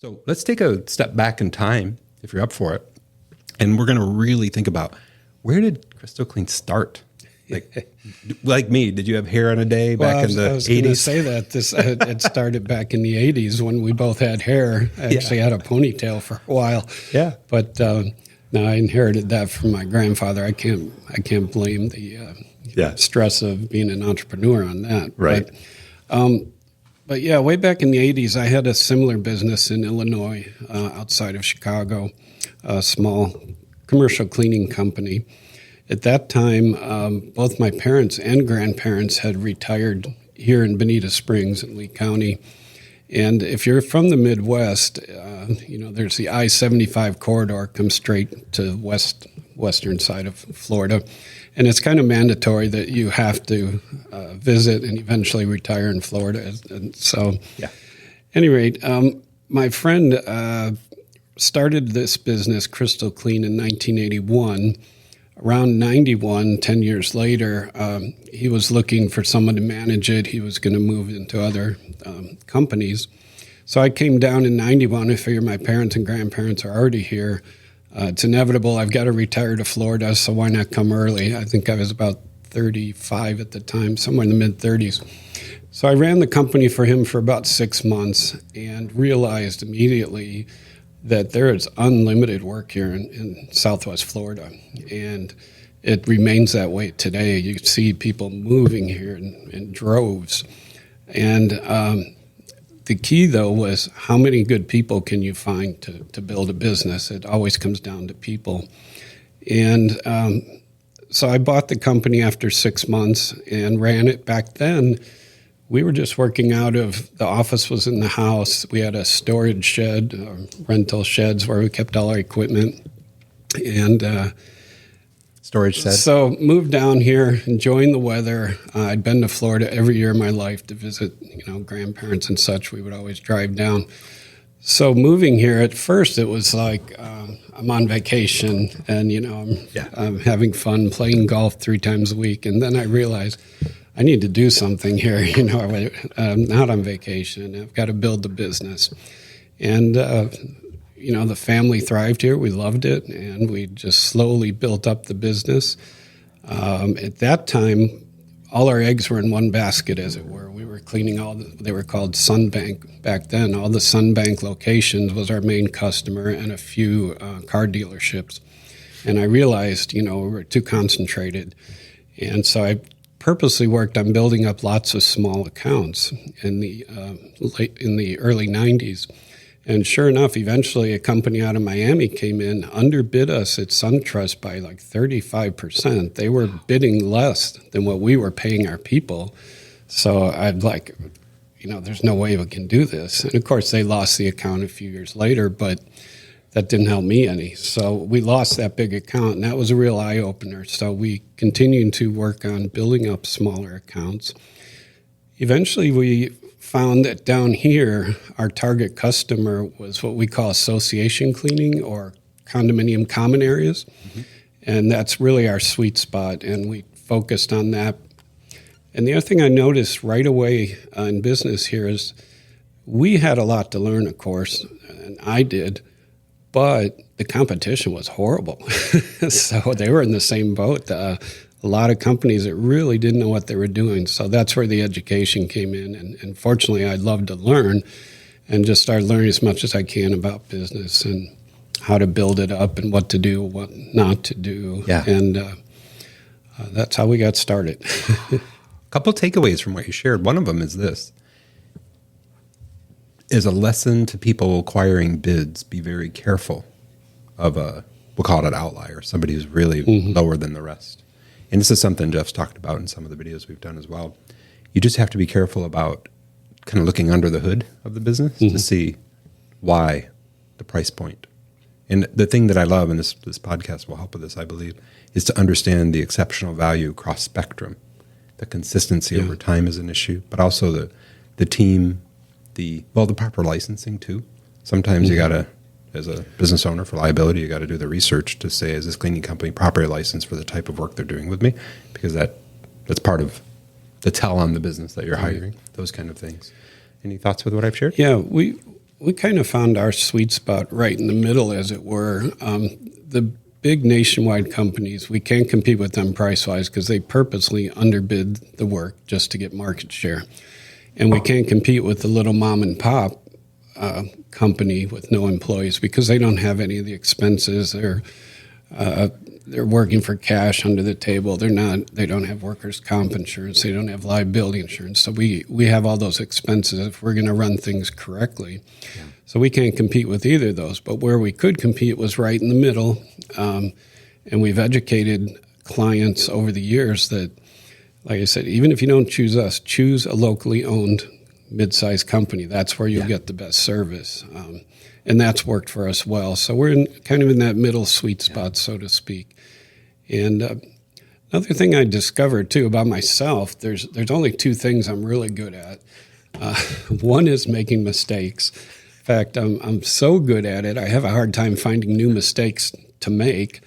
So let's take a step back in time, if you're up for it. And we're going to really think about, where did Crystal Clean start? Like me, did you have hair on a day back in the 80s? I was going to say that it started back in the 80s when we both had hair. I actually had a ponytail for a while. Yeah. But no, I inherited that from my grandfather. I can't blame the stress of being an entrepreneur on that. Right. But yeah, way back in the 80s, I had a similar business in Illinois, outside of Chicago, a small commercial cleaning company. At that time, both my parents and grandparents had retired here in Bonita Springs in Lee County. And if you're from the Midwest, there's the I-75 corridor comes straight to western side of Florida. And it's kind of mandatory that you have to visit and eventually retire in Florida. And so, at any rate, my friend started this business, Crystal Clean, in 1981. Around 91, 10 years later, he was looking for someone to manage it. He was going to move into other companies. So I came down in 91. I figured my parents and grandparents are already here. It's inevitable. I've got to retire to Florida, so why not come early? I think I was about 35 at the time, somewhere in the mid-30s. So I ran the company for him for about 6 months and realized immediately that there is unlimited work here in Southwest Florida, and it remains that way today. You see people moving here in droves. And the key, though, was how many good people can you find to build a business? It always comes down to people. And so I bought the company after 6 months and ran it. Back then, we were just working out of, the office was in the house. We had a storage shed, rental sheds where we kept all our equipment. And storage shed. So moved down here, enjoying the weather. I'd been to Florida every year of my life to visit, grandparents and such. We would always drive down. So moving here, at first it was like I'm on vacation and, I'm having fun playing golf 3 times a week. And then I realized I need to do something here. I'm not on vacation. I've got to build the business. And, the family thrived here. We loved it. And we just slowly built up the business. At that time, all our eggs were in one basket, as it were. We were cleaning they were called Sunbank back then. All the Sunbank locations was our main customer and a few car dealerships. And I realized, we were too concentrated. And so I purposely worked on building up lots of small accounts in the early 90s. And sure enough, eventually a company out of Miami came in, underbid us at SunTrust by like 35%. They were bidding less than what we were paying our people. So I'd like, there's no way we can do this. And of course, they lost the account a few years later, but that didn't help me any. So we lost that big account, and that was a real eye-opener. So we continued to work on building up smaller accounts. Eventually, we found that down here, our target customer was what we call association cleaning or condominium common areas. Mm-hmm. And that's really our sweet spot, and we focused on that. And the other thing I noticed right away in business here is we had a lot to learn, of course, and I did, but the competition was horrible. So they were in the same boat. A lot of companies that really didn't know what they were doing. So that's where the education came in. And fortunately, I love to learn and just start learning as much as I can about business and how to build it up and what to do, what not to do. Yeah. And that's how we got started. A couple takeaways from what you shared. One of them is this. Is a lesson to people acquiring bids, be very careful of we'll call it an outlier, somebody who's really lower than the rest. And this is something Jeff's talked about in some of the videos we've done as well. You just have to be careful about kind of looking under the hood of the business to see why the price point. And the thing that I love, and this podcast will help with this, I believe, is to understand the exceptional value across spectrum. The consistency over time is an issue, but also the team, the proper licensing too. Sometimes you got to, as a business owner for liability, you got to do the research to say, is this cleaning company properly licensed for the type of work they're doing with me? Because that's part of the tell on the business that you're hiring, those kind of things. Any thoughts with what I've shared? Yeah, we kind of found our sweet spot right in the middle, as it were. The big nationwide companies, we can't compete with them price-wise because they purposely underbid the work just to get market share. And we can't compete with the little mom and pop company with no employees because they don't have any of the expenses. They're working for cash under the table. They don't have workers' comp insurance. They don't have liability insurance. So we have all those expenses if we're going to run things correctly. Yeah. So we can't compete with either of those. But where we could compete was right in the middle. And we've educated clients over the years that, like I said, even if you don't choose us, choose a locally owned mid-sized company. That's where you'll get the best service. And that's worked for us well. So we're kind of in that middle sweet spot, so to speak. And another thing I discovered, too, about myself, there's only two things I'm really good at. One is making mistakes. In fact, I'm so good at it, I have a hard time finding new mistakes to make.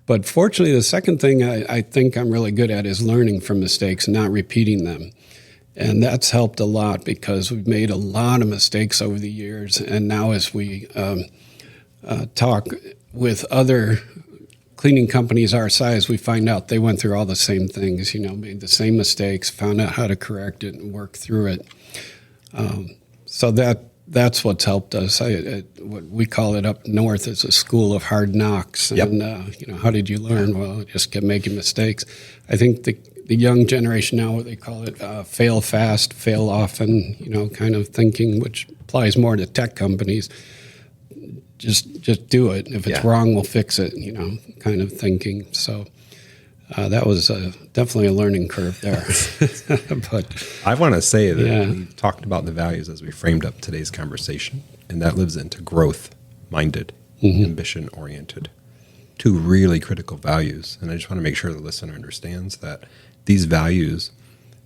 But fortunately, the second thing I think I'm really good at is learning from mistakes and not repeating them. And that's helped a lot because we've made a lot of mistakes over the years. And now as we talk with other cleaning companies our size, we find out they went through all the same things, made the same mistakes, found out how to correct it and work through it. So that's what's helped us. What we call it up north is a school of hard knocks. Yep. And, how did you learn? Well, just kept making mistakes. I think the young generation now, what they call it, fail fast, fail often, kind of thinking, which applies more to tech companies. Just do it. If it's wrong, we'll fix it, kind of thinking. So that was definitely a learning curve there. But I want to say that we talked about the values as we framed up today's conversation, and that lives into growth-minded, ambition-oriented. Two really critical values. And I just want to make sure the listener understands that these values,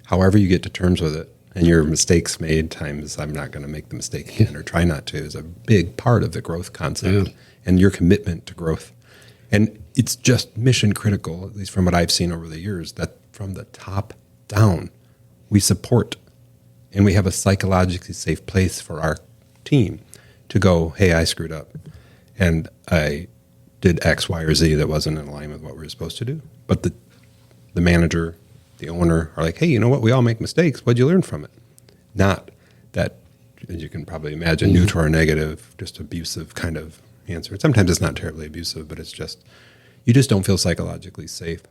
however you get to terms with it, and your mistakes made times I'm not going to make the mistake again or try not to, is a big part of the growth concept and your commitment to growth. And it's just mission critical, at least from what I've seen over the years, that from the top down, we support and we have a psychologically safe place for our team to go, hey, I screwed up and I did X, Y, or Z that wasn't in alignment with what we were supposed to do. But the manager, the owner are like, hey, you know what? We all make mistakes. What'd you learn from it? Not that, as you can probably imagine, neutral or negative, just abusive kind of answer. Sometimes it's not terribly abusive, but it's just, you just don't feel psychologically safe.